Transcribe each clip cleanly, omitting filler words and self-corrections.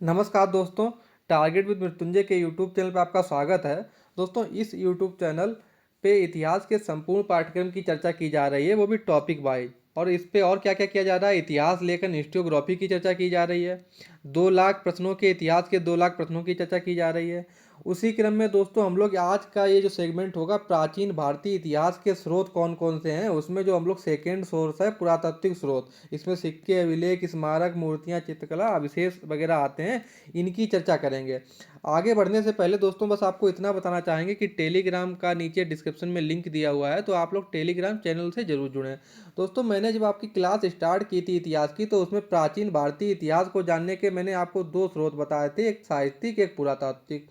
नमस्कार दोस्तों, target with Mrityunjay के यूट्यूब चैनल पर आपका स्वागत है। दोस्तों, इस यूट्यूब चैनल पे इतिहास के संपूर्ण पाठ्यक्रम की चर्चा की जा रही है, वो भी टॉपिक वाइज। और इस पे और क्या क्या किया जा रहा है, इतिहास लेकर हिस्टोग्राफी की चर्चा की जा रही है। 2 लाख प्रश्नों के इतिहास के 2 लाख प्रश्नों की चर्चा की जा रही है। उसी क्रम में दोस्तों हम लोग आज का ये जो सेगमेंट होगा, प्राचीन भारतीय इतिहास के स्रोत कौन कौन से हैं, उसमें जो हम लोग सेकेंड सोर्स है पुरातात्विक स्रोत, इसमें सिक्के, अभिलेख, स्मारक, मूर्तियां, चित्रकला, अवशेष वगैरह आते हैं, इनकी चर्चा करेंगे। आगे बढ़ने से पहले दोस्तों बस आपको इतना बताना चाहेंगे कि टेलीग्राम का नीचे डिस्क्रिप्शन में लिंक दिया हुआ है, तो आप लोग टेलीग्राम चैनल से जरूर जुड़ें। दोस्तों, मैंने जब आपकी क्लास स्टार्ट की थी इतिहास की, तो उसमें प्राचीन भारतीय इतिहास को जानने के मैंने आपको 2 स्रोत बताए थे, एक साहित्यिक, एक पुरातात्विक।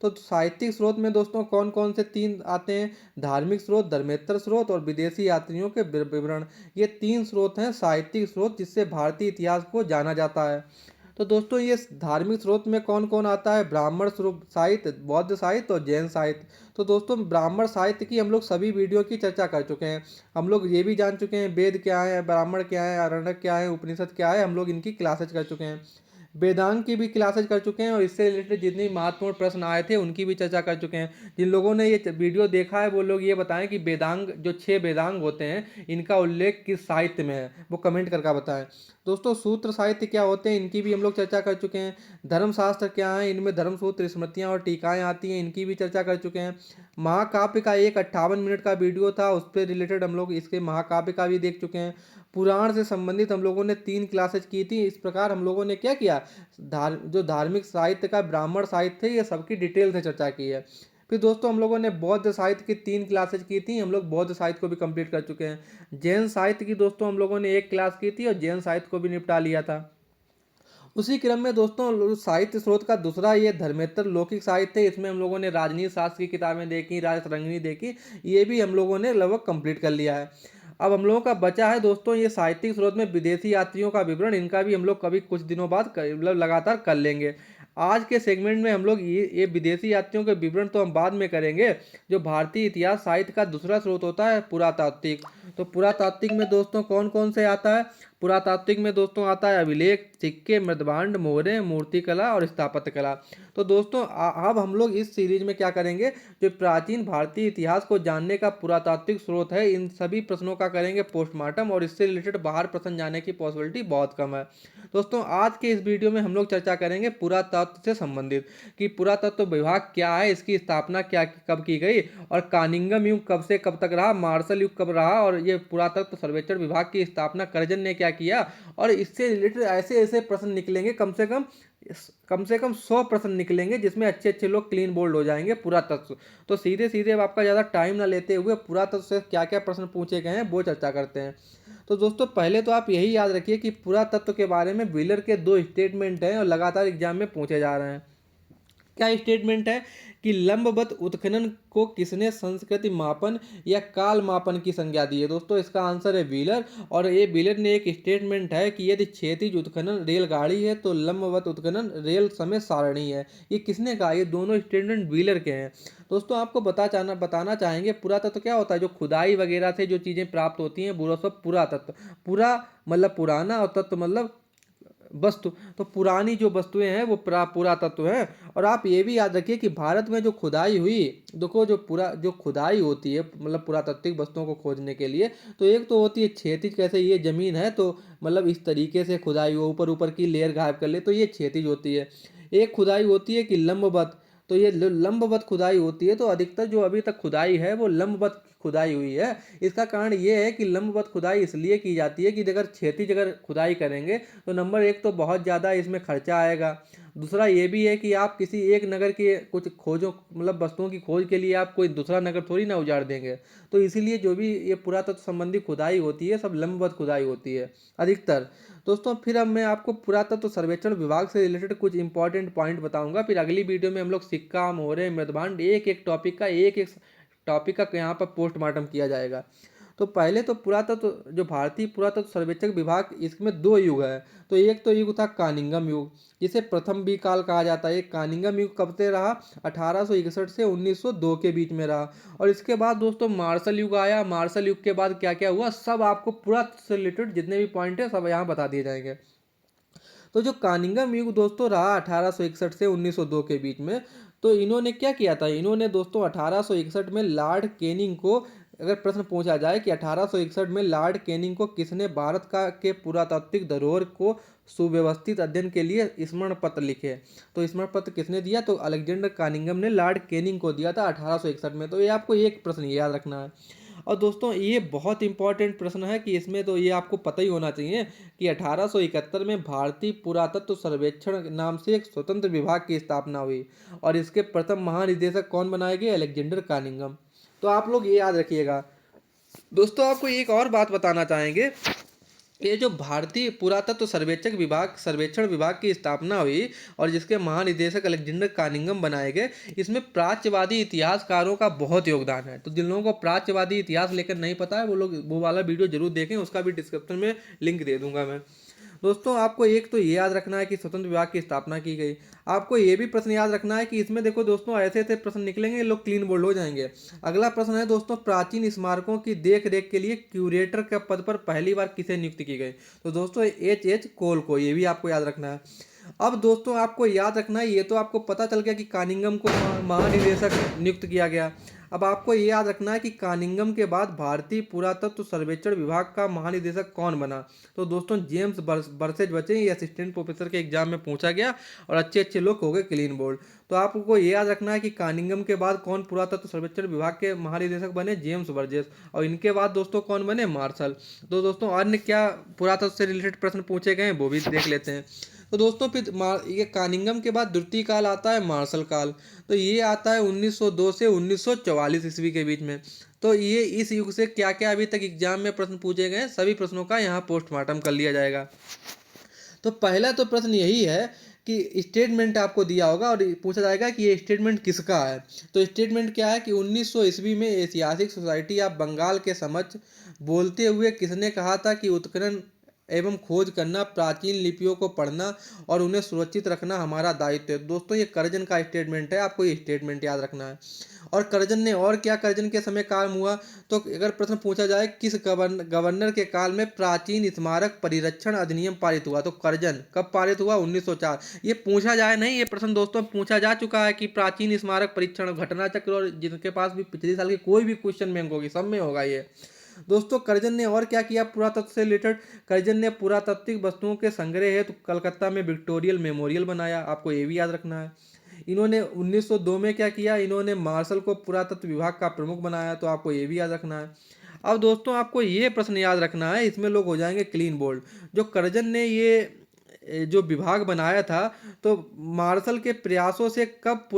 तो साहित्यिक स्रोत में दोस्तों कौन कौन से 3 आते हैं, धार्मिक स्रोत, धर्मेतर स्रोत और विदेशी यात्रियों के विवरण। ये 3 स्रोत हैं साहित्यिक स्रोत, जिससे भारतीय इतिहास को जाना जाता है। तो दोस्तों, ये धार्मिक स्रोत में कौन कौन आता है, ब्राह्मण साहित्य, बौद्ध साहित्य और जैन साहित्य। तो दोस्तों, ब्राह्मण साहित्य की हम लोग सभी वीडियो की चर्चा कर चुके हैं। हम लोग ये भी जान चुके हैं वेद क्या है, ब्राह्मण क्या है, आरण्यक क्या है, उपनिषद क्या है, हम लोग इनकी क्लासेज कर चुके हैं। वेदांग की भी क्लासेज कर चुके हैं, और इससे रिलेटेड जितने महत्वपूर्ण प्रश्न आए थे उनकी भी चर्चा कर चुके हैं। जिन लोगों ने ये वीडियो देखा है वो लोग ये बताएं कि वेदांग जो 6 वेदांग होते हैं, इनका उल्लेख किस साहित्य में है, वो कमेंट करके बताएं। दोस्तों, सूत्र साहित्य क्या होते हैं, इनकी भी हम लोग चर्चा कर चुके हैं। धर्मशास्त्र क्या है, इनमें धर्मसूत्र, स्मृतियाँ और टीकाएँ आती हैं, इनकी भी चर्चा कर चुके हैं। महाकाव्य का एक 58 मिनट का वीडियो था, उस पर रिलेटेड हम लोग इसके महाकाव्य का भी देख चुके हैं। पुराण से संबंधित हम लोगों ने 3 क्लासेज की थी। इस प्रकार हम लोगों ने क्या किया, जो धार्मिक साहित्य का, ब्राह्मण साहित्य है, ये सबकी डिटेल से चर्चा की है। फिर दोस्तों हम लोगों ने बौद्ध साहित्य की 3 क्लासेज की थी, हम लोग बौद्ध साहित्य को भी कंप्लीट कर चुके हैं। जैन साहित्य की दोस्तों हम लोगों ने एक क्लास की थी और जैन साहित्य को भी निपटा लिया था। उसी क्रम में दोस्तों साहित्य स्रोत का दूसरा ये धर्मेतर लौकिक साहित्य है, इसमें हम लोगों ने राजनीति शास्त्र की किताबें देखी, राजतरंगिणी देखी, ये भी हम लोगों ने लगभग कंप्लीट कर लिया है। अब हम लोगों का बचा है दोस्तों ये साहित्यिक स्रोत में विदेशी यात्रियों का विवरण, इनका भी हम लोग कभी कुछ दिनों बाद मतलब लगातार कर लेंगे। आज के सेगमेंट में हम लोग ये विदेशी यात्रियों के विवरण तो हम बाद में करेंगे। जो भारतीय इतिहास साहित्य का दूसरा स्रोत होता है पुरातात्विक। तो पुरातात्विक में दोस्तों कौन कौन से आता है, पुरातात्विक में दोस्तों आता है अभिलेख, सिक्के, मृदभांड, मोहरें, मूर्तिकला और स्थापत्य कला। तो दोस्तों अब हम लोग इस सीरीज में क्या करेंगे, जो प्राचीन भारतीय इतिहास को जानने का पुरातात्विक स्रोत है, इन सभी प्रश्नों का करेंगे पोस्टमार्टम, और इससे रिलेटेड बाहर प्रश्न जाने की पॉसिबिलिटी बहुत कम है। दोस्तों, आज के इस वीडियो में हम लोग चर्चा करेंगे पुरातत्व से संबंधित, कि पुरातत्व विभाग क्या है, इसकी स्थापना क्या कब की गई, और कानिंगम युग कब से कब तक रहा, मार्शल युग कब रहा, और ये पुरातत्व सर्वेक्षण विभाग की स्थापना करजन ने क्या किया। और इससे रिलेटेड ऐसे ऐसे प्रश्न निकलेंगे, कम से कम 100 प्रश्न निकलेंगे, जिसमें अच्छे अच्छे लोग क्लीन बोल्ड हो जाएंगे पुरातत्व। तो सीधे सीधे अब आपका ज़्यादा टाइम ना लेते हुए पुरातत्व से क्या क्या प्रश्न पूछे गए हैं वो चर्चा करते हैं। तो दोस्तों पहले तो आप यही याद रखिए कि पुरातत्व के बारे में व्हीलर के 2 स्टेटमेंट हैं और लगातार एग्जाम में पूछे जा रहे हैं। क्या स्टेटमेंट है कि लंबवत उत्खनन को किसने संस्कृति मापन या काल मापन की संज्ञा दी है। दोस्तों इसका आंसर है व्हीलर। और ये व्हीलर ने एक स्टेटमेंट है कि यदि क्षैतिज उत्खनन रेलगाड़ी है तो लंबवत उत्खनन रेल समय सारणी है। ये किसने कहा, ये दोनों स्टेटमेंट व्हीलर के हैं। दोस्तों आपको बताना चाहेंगे पुरातत्व क्या होता है, जो खुदाई वगैरह से जो चीज़ें प्राप्त होती हैं वो सब पुरातत्व। पूरा मतलब पुराना, और तत्व मतलब वस्तु। तो पुरानी जो वस्तुएं हैं वो पुरातत्व हैं। और आप ये भी याद रखिए कि भारत में जो खुदाई हुई, देखो जो खुदाई होती है मतलब पुरातात्विक वस्तुओं को खोजने के लिए, तो एक तो होती है क्षैतिज, कैसे ये जमीन है तो मतलब इस तरीके से खुदाई हो, ऊपर ऊपर की लेयर गायब कर ले, तो ये क्षैतिज होती है। एक खुदाई होती है कि लंबवत, तो ये लंबवत खुदाई होती है। तो अधिकतर जो अभी तक खुदाई है वो लंबवत खुदाई हुई है। इसका कारण ये है कि लंबवत खुदाई इसलिए की जाती है कि अगर क्षैतिज अगर खुदाई करेंगे तो नंबर एक तो बहुत ज़्यादा इसमें खर्चा आएगा। दूसरा ये भी है कि आप किसी एक नगर के कुछ खोजों मतलब वस्तुओं की खोज के लिए आप कोई दूसरा नगर थोड़ी ना उजाड़ देंगे। तो इसीलिए जो भी ये पुरातत्व संबंधी खुदाई होती है सब लंबवत खुदाई होती है अधिकतर। दोस्तों फिर अब मैं आपको पुरातत्व सर्वेक्षण विभाग से रिलेटेड कुछ इंपॉर्टेंट पॉइंट बताऊंगा। फिर अगली वीडियो में हम लोग सिक्का, मोहरे, मृदभांड, एक एक टॉपिक का यहाँ पर पोस्टमार्टम किया जाएगा। तो पहले तो पुरातत्व जो भारतीय पुरातत्व सर्वेक्षण विभाग, इसमें 2 युग है। तो एक तो युग था कानिंगम युग, जिसे प्रथम भी काल कहा जाता है। कानिंगम युग कब से रहा, 1861 से 1902 के बीच में रहा। और इसके बाद दोस्तों मार्शल युग आया। मार्शल युग के बाद क्या क्या हुआ सब आपको पुरातत्व से रिलेटेड जितने भी पॉइंट है सब यहाँ बता दिए जाएंगे। तो जो कानिंगम युग दोस्तों रहा 1861 से 1902 के बीच में, तो इन्होंने क्या किया था, इन्होंने दोस्तों 1861 में लॉर्ड कैनिंग को, अगर प्रश्न पूछा जाए कि 1861 में लॉर्ड कैनिंग को किसने भारत का के पुरातात्विक धरोहर को सुव्यवस्थित अध्ययन के लिए स्मरण पत्र लिखे, तो स्मरण पत्र किसने दिया, तो अलेक्जेंडर कानिंगम ने लॉर्ड कैनिंग को दिया था 1861 में। तो ये आपको एक प्रश्न याद रखना है। और दोस्तों ये बहुत इंपॉर्टेंट प्रश्न है कि इसमें तो ये आपको पता ही होना चाहिए कि 1871 में भारतीय पुरातत्व सर्वेक्षण नाम से एक स्वतंत्र विभाग की स्थापना हुई और इसके प्रथम महानिदेशक कौन बनाए गए, अलेक्जेंडर कानिंगम। तो आप लोग ये याद रखिएगा। दोस्तों आपको एक और बात बताना चाहेंगे, ये जो भारतीय पुरातत्व सर्वेक्षण विभाग की स्थापना हुई और जिसके महानिदेशक अलेक्जेंडर कानिंगम बनाए गए, इसमें प्राच्यवादी इतिहासकारों का बहुत योगदान है। तो जिन लोगों को प्राच्यवादी इतिहास लेकर नहीं पता है वो लोग वो वाला वीडियो जरूर देखें, उसका भी डिस्क्रिप्शन में लिंक दे दूंगा मैं। दोस्तों आपको एक तो ये याद रखना है कि स्वतंत्र विभाग की स्थापना की गई। आपको ये भी प्रश्न याद रखना है कि इसमें देखो दोस्तों ऐसे ऐसे प्रश्न निकलेंगे, ये लोग क्लीन बोल्ड हो जाएंगे। अगला प्रश्न है दोस्तों, प्राचीन स्मारकों की देख रेख के लिए क्यूरेटर के पद पर पहली बार किसे नियुक्त की गई, तो दोस्तों H कोल को, ये भी आपको याद रखना है। अब दोस्तों आपको याद रखना है, ये तो आपको पता चल गया कि कानिंगम को महानिदेशक नियुक्त किया गया। अब आपको ये याद रखना है कि कानिंगम के बाद भारतीय पुरातत्व सर्वेक्षण विभाग का महानिदेशक कौन बना, तो दोस्तों जेम्स बर्सेज बचे, ये असिस्टेंट प्रोफेसर के एग्जाम में पूछा गया और अच्छे अच्छे लोग हो गए क्लीन बोर्ड। तो आपको ये याद रखना है कि कानिंगम के बाद कौन पुरातत्व सर्वेक्षण विभाग के महानिदेशक बने, जेम्स बर्जेस, और इनके बाद दोस्तों कौन बने, मार्शल। तो दोस्तों अन्य क्या पुरातत्व से रिलेटेड प्रश्न पूछे गए वो भी देख लेते हैं। तो दोस्तों फिर ये कानिंगम के बाद द्वितीय काल आता है मार्शल काल। तो ये आता है 1902 से 1944 ईस्वी के बीच में। तो ये इस युग से क्या क्या अभी तक एग्जाम में प्रश्न पूछे गए सभी प्रश्नों का यहाँ पोस्टमार्टम कर लिया जाएगा। तो पहला तो प्रश्न यही है कि स्टेटमेंट आपको दिया होगा और पूछा जाएगा कि ये स्टेटमेंट किसका है। तो स्टेटमेंट क्या है कि 1900 ईस्वी में ऐतिहासिक सोसाइटी ऑफ बंगाल के समक्ष बोलते हुए किसने कहा था कि उत्खनन एवं खोज करना, प्राचीन लिपियों को पढ़ना और उन्हें सुरक्षित रखना हमारा दायित्व है। दोस्तों ये कर्जन का स्टेटमेंट है, आपको ये स्टेटमेंट याद रखना है। और कर्जन ने और क्या कर्जन के समय काम हुआ, तो अगर प्रश्न पूछा जाए किस गवर्नर के काल में प्राचीन स्मारक परिरक्षण अधिनियम पारित हुआ, तो कर्जन कब पारित हुआ, 1904। ये पूछा जाए नहीं, ये प्रश्न दोस्तों पूछा जा चुका है कि प्राचीन स्मारक परीक्षण घटना चक्र, और जिनके पास भी पिछले साल के कोई भी क्वेश्चन बैंक होगी सब में होगा ये। दोस्तों कर्जन ने और क्या किया पुरातत्व से रिलेटेड, कर्जन ने पुरातात्विक वस्तुओं के संग्रह हेतु कलकत्ता में विक्टोरियल मेमोरियल बनाया, आपको ये भी याद रखना है। इन्होंने 1902 में क्या किया, इन्होंने मार्शल को पुरातत्व विभाग का प्रमुख बनाया, तो आपको ये भी याद रखना है। अब दोस्तों आपको ये प्रश्न याद रखना है, इसमें लोग हो जाएंगे क्लीन बोल्ड। जो कर्जन ने ये जो विभाग बनाया था, तो मार्शल के प्रयासों से कब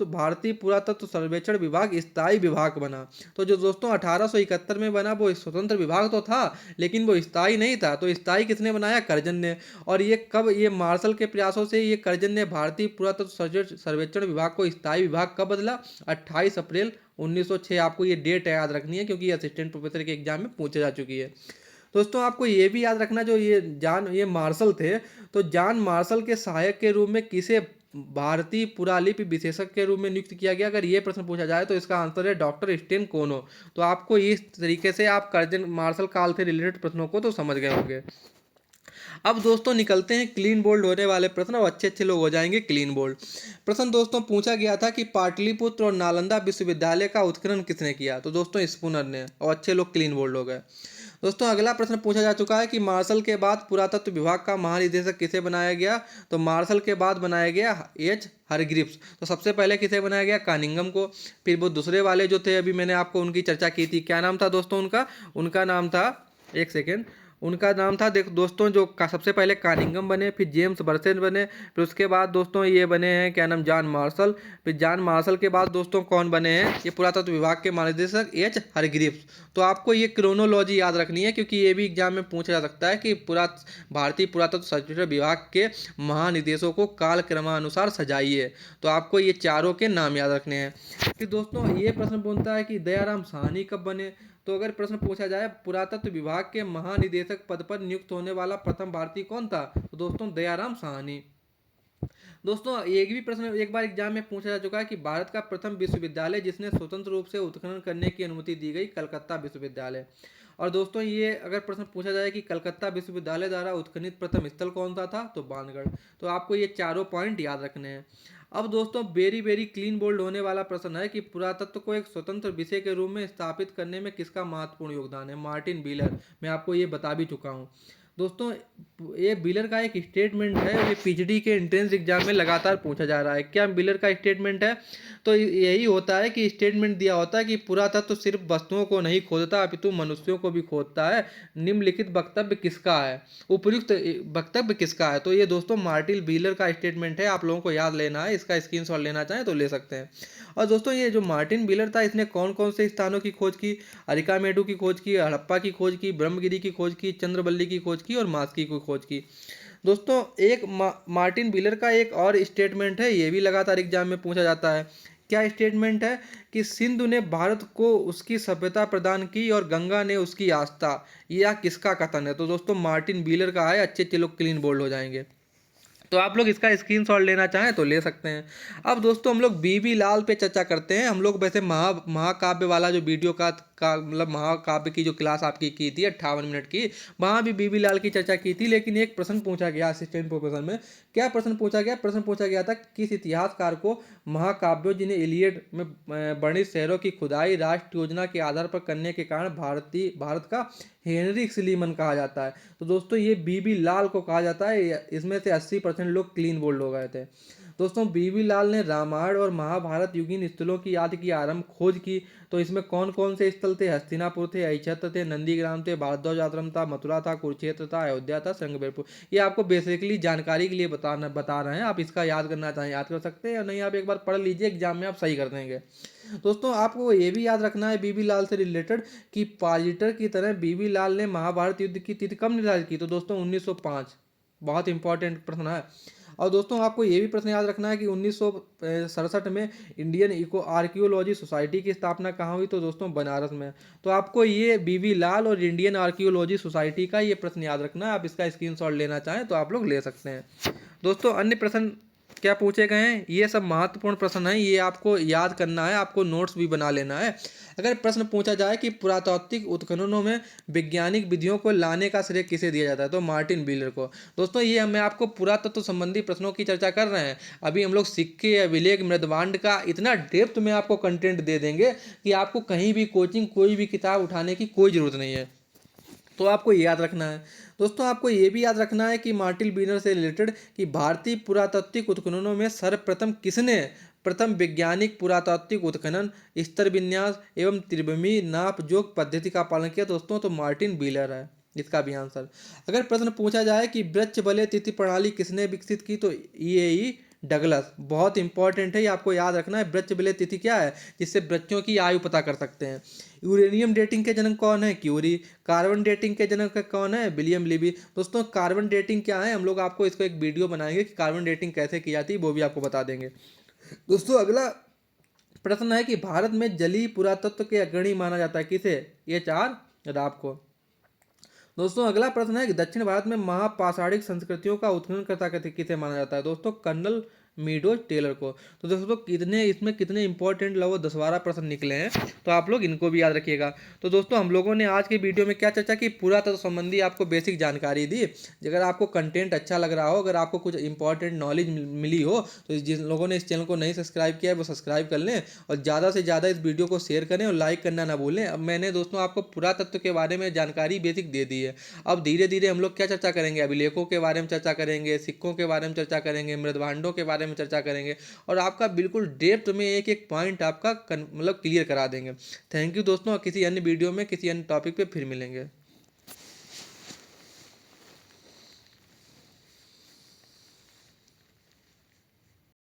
भारतीय पुरातत्व सर्वेक्षण विभाग स्थायी विभाग बना, तो जो दोस्तों 1871 में बना वो स्वतंत्र विभाग तो था लेकिन वो स्थायी नहीं था। तो स्थायी किसने बनाया, कर्जन ने। और ये कब, ये मार्शल के प्रयासों से ये कर्जन ने भारतीय पुरातत्व सर्वेक्षण विभाग को स्थायी विभाग कब बदला, 28 अप्रैल 1906। आपको ये डेट याद रखनी है क्योंकि असिस्टेंट प्रोफेसर के एग्जाम में पूछे जा चुकी है। दोस्तों आपको ये भी याद रखना, जो ये मार्शल थे, तो जॉन मार्शल के सहायक के रूप में किसे भारतीय पुरालिपि विशेषज्ञ के रूप में नियुक्त किया गया, अगर ये प्रश्न पूछा जाए तो इसका आंसर है डॉक्टर स्टेन कोनो। तो आपको इस तरीके से आप कर्जन मार्शल काल से रिलेटेड प्रश्नों को तो समझ गए होंगे। अब दोस्तों निकलते हैं क्लीन बोल्ड होने वाले प्रश्न, और अच्छे अच्छे लोग हो जाएंगे क्लीन बोल्ड। प्रश्न दोस्तों पूछा गया था कि पाटलिपुत्र और नालंदा विश्वविद्यालय का उत्खनन किसने किया, तो दोस्तों स्पूनर ने, और अच्छे लोग क्लीन बोल्ड हो गए। दोस्तों अगला प्रश्न पूछा जा चुका है कि मार्शल के बाद पुरातत्व विभाग का महानिदेशक किसे बनाया गया, तो मार्शल के बाद बनाया गया H हरग्रीव्स। तो सबसे पहले किसे बनाया गया, कानिंगम को। फिर वो दूसरे वाले जो थे, अभी मैंने आपको उनकी चर्चा की थी, क्या नाम था दोस्तों उनका, उनका नाम था, एक सेकेंड, उनका नाम था देखो दोस्तों, जो सबसे पहले कानिंगम बने, फिर जेम्स बर्सेन बने, फिर उसके बाद दोस्तों ये बने हैं क्या नाम, जॉन मार्शल। फिर जॉन मार्शल के बाद दोस्तों कौन बने हैं, ये पुरातत्व विभाग के महानिदेशक H हरग्रीव्स। तो आपको ये क्रोनोलॉजी याद रखनी है क्योंकि ये भी एग्जाम में पूछा जा सकता है कि भारतीय पुरातत्व सर्वेक्षण विभाग के महानिदेशों को कालक्रमानुसार सजाइए। तो आपको ये चारों के नाम याद रखने हैं। फिर दोस्तों ये प्रश्न पूछता है कि दयाराम साहनी कब बने, तो अगर प्रश्न पूछा जाए पुरातत्व विभाग के महानिदेशक पद पर नियुक्त होने वाला प्रथम भारतीय कौन था, तो दोस्तों दयाराम साहनी। दोस्तों एक भी प्रश्न एक बार एग्जाम में पूछा जा चुका है कि भारत का प्रथम विश्वविद्यालय जिसने स्वतंत्र रूप से उत्खनन करने की अनुमति दी गई, कलकत्ता विश्वविद्यालय। और दोस्तों ये अगर प्रश्न पूछा जाए कि कलकत्ता विश्वविद्यालय द्वारा उत्खनित प्रथम स्थल कौन सा था, तो बाणगढ़। तो आपको ये चारों पॉइंट याद रखने हैं। अब दोस्तों वेरी वेरी क्लीन बोल्ड होने वाला प्रश्न है कि पुरातत्व को एक स्वतंत्र विषय के रूप में स्थापित करने में किसका महत्वपूर्ण योगदान है। मार्टिन व्हीलर, मैं आपको ये बता भी चुका हूँ। दोस्तों ये व्हीलर का एक स्टेटमेंट है, ये पीएचडी के एंट्रेंस एग्जाम में लगातार पूछा जा रहा है। क्या व्हीलर का स्टेटमेंट है? तो यही होता है कि स्टेटमेंट दिया होता है कि पुरातत्व सिर्फ वस्तुओं को नहीं खोदता अपितु मनुष्यों को भी खोदता है। निम्नलिखित वक्तव्य किसका है, उपयुक्त वक्तव्य किसका है? तो ये दोस्तों मार्टिन व्हीलर का स्टेटमेंट है, आप लोगों को याद लेना है, इसका स्क्रीनशॉट लेना चाहें तो ले सकते हैं। और दोस्तों ये जो मार्टिन व्हीलर था, इसने कौन कौन से स्थानों की खोज की? अरिकामेडु की खोज की, हड़प्पा की खोज की, ब्रह्मगिरी की खोज की, चंद्रवल्ली की खोज की और मास्की की खोज की। दोस्तों एक मार्टिन व्हीलर का एक और स्टेटमेंट है, ये भी लगातार एग्जाम में पूछा जाता है। क्या स्टेटमेंट है? कि सिंधु ने भारत को उसकी सभ्यता प्रदान की और गंगा ने उसकी आस्था। यह किसका कथन है? तो दोस्तों मार्टिन व्हीलर का है। अच्छे अच्छे लोग क्लीन बोल्ड हो जाएंगे। तो आप लोग इसका स्क्रीनशॉट लेना चाहें तो ले सकते हैं। अब दोस्तों हम लोग बीबी लाल पे चर्चा करते हैं। हम लोग वैसे महाकाव्य वाला जो वीडियो का मतलब महाकाव्य की जो क्लास आपकी की थी 58 मिनट की, वहाँ भी बीबी लाल की चर्चा की थी। लेकिन एक प्रश्न पूछा गया असिस्टेंट प्रोफेसर में। क्या प्रश्न पूछा गया? प्रश्न पूछा गया था किस इतिहासकार को महाकाव्यों जिन्हें इलियड में वर्णित शहरों की खुदाई राष्ट्र योजना के आधार पर करने के कारण भारत का हेनरी स्लीमन कहा जाता है। तो दोस्तों ये बीबी लाल को कहा जाता है। इसमें से 80% लोग क्लीन बोल्ड हो गए थे। दोस्तों बीबी लाल ने रामायण और महाभारत युगीन स्थलों की आदि की आरंभ खोज की। तो इसमें कौन कौन से स्थल थे? हस्तिनापुर थे, अहिछत्र थे, नंदीग्राम थे, भारद्वाज आश्रम था, मथुरा था, कुरुक्षेत्र था, अयोध्या था, श्रृंगबेरपुर। ये आपको बेसिकली जानकारी के लिए बता रहे हैं। आप इसका याद करना चाहें याद कर सकते हैं, और नहीं आप एक बार पढ़ लीजिए, एग्जाम में आप सही कर देंगे। दोस्तों आपको ये भी याद रखना है बीबी लाल से रिलेटेड कि पाजिटर की तरह बीबी लाल ने महाभारत युद्ध की तिथि कब निर्धारित की? तो दोस्तों 1905। बहुत इंपॉर्टेंट प्रश्न है। और दोस्तों आपको ये भी प्रश्न याद रखना है कि 1967 में इंडियन इको आर्कियोलॉजी सोसाइटी की स्थापना कहाँ हुई? तो दोस्तों बनारस में। तो आपको ये बीबी लाल और इंडियन आर्कियोलॉजी सोसाइटी का ये प्रश्न याद रखना है। आप इसका स्क्रीनशॉट लेना चाहें तो आप लोग ले सकते हैं। दोस्तों अन्य प्रश्न क्या पूछे गए हैं? ये सब महत्वपूर्ण प्रश्न हैं, ये आपको याद करना है, आपको नोट्स भी बना लेना है। अगर प्रश्न पूछा जाए कि पुरातात्विक उत्खननों में वैज्ञानिक विधियों को लाने का श्रेय किसे दिया जाता है? तो मार्टिन व्हीलर को। दोस्तों ये मैं आपको पुरातत्व संबंधी प्रश्नों की चर्चा कर रहे हैं। अभी हम लोग सिक्के, अभिलेख, मृदभांड का इतना डेप्थ में आपको कंटेंट दे देंगे कि आपको कहीं भी कोचिंग कोई भी किताब उठाने की कोई ज़रूरत नहीं है। तो आपको याद रखना है। दोस्तों आपको ये भी याद रखना है कि मार्टिन व्हीलर से रिलेटेड कि भारतीय पुरातात्विक उत्खननों में सर्वप्रथम किसने प्रथम वैज्ञानिक पुरातात्विक उत्खनन, स्तर विन्यास एवं त्रिभुमी नाप जोख पद्धति का पालन किया? दोस्तों तो मार्टिन व्हीलर है इसका भी आंसर। अगर प्रश्न पूछा जाए कि वृक्ष बलय तिथि प्रणाली किसने विकसित की? तो ई डगलस। बहुत इंपॉर्टेंट है, ये आपको याद रखना है। वृक्ष बलय तिथि क्या है? जिससे वृक्षों की आयु पता कर सकते हैं। यूरेनियम डेटिंग के जनक कौन है? क्यूरी। कार्बन डेटिंग के जनक कौन है? William Libby. दोस्तों कार्बन डेटिंग क्या है? हम लोग आपको इसको एक वीडियो बनाएंगे कि कार्बन डेटिंग कैसे की जाती है, वो भी आपको बता देंगे। दोस्तों अगला प्रश्न है कि भारत में जलीय पुरातत्व के अग्रणी माना जाता है किसे? ये चार राब को। दोस्तों अगला प्रश्न है कि दक्षिण भारत में महापाषाणिक संस्कृतियों का उत्खनन करता किसे माना जाता है? दोस्तों कर्नल मीडोज टेलर को। तो दोस्तों कितने इंपॉर्टेंट लगभग 10-12 प्रश्न निकले हैं, तो आप लोग इनको भी याद रखिएगा। तो दोस्तों हम लोगों ने आज की वीडियो में क्या चर्चा की? पुरातत्व संबंधी आपको बेसिक जानकारी दी। अगर आपको कंटेंट अच्छा लग रहा हो, अगर आपको कुछ इंपॉर्टेंट नॉलेज मिली हो, तो जिन लोगों ने इस चैनल को नहीं सब्सक्राइब किया है वो सब्सक्राइब कर लें, और ज़्यादा से ज़्यादा इस वीडियो को शेयर करें और लाइक करना ना भूलें। अब मैंने दोस्तों आपको पुरातत्व के बारे में जानकारी बेसिक दे दी है। अब धीरे धीरे हम लोग क्या चर्चा करेंगे? अभिलेखों के बारे में चर्चा करेंगे, सिक्कों के बारे में चर्चा करेंगे, मृदभांडों के बारे में चर्चा करेंगे, और आपका बिल्कुल डेप्थ में एक एक पॉइंट आपका मतलब क्लियर करा देंगे। थैंक यू दोस्तों, किसी अन्य वीडियो में किसी अन्य टॉपिक पे फिर मिलेंगे।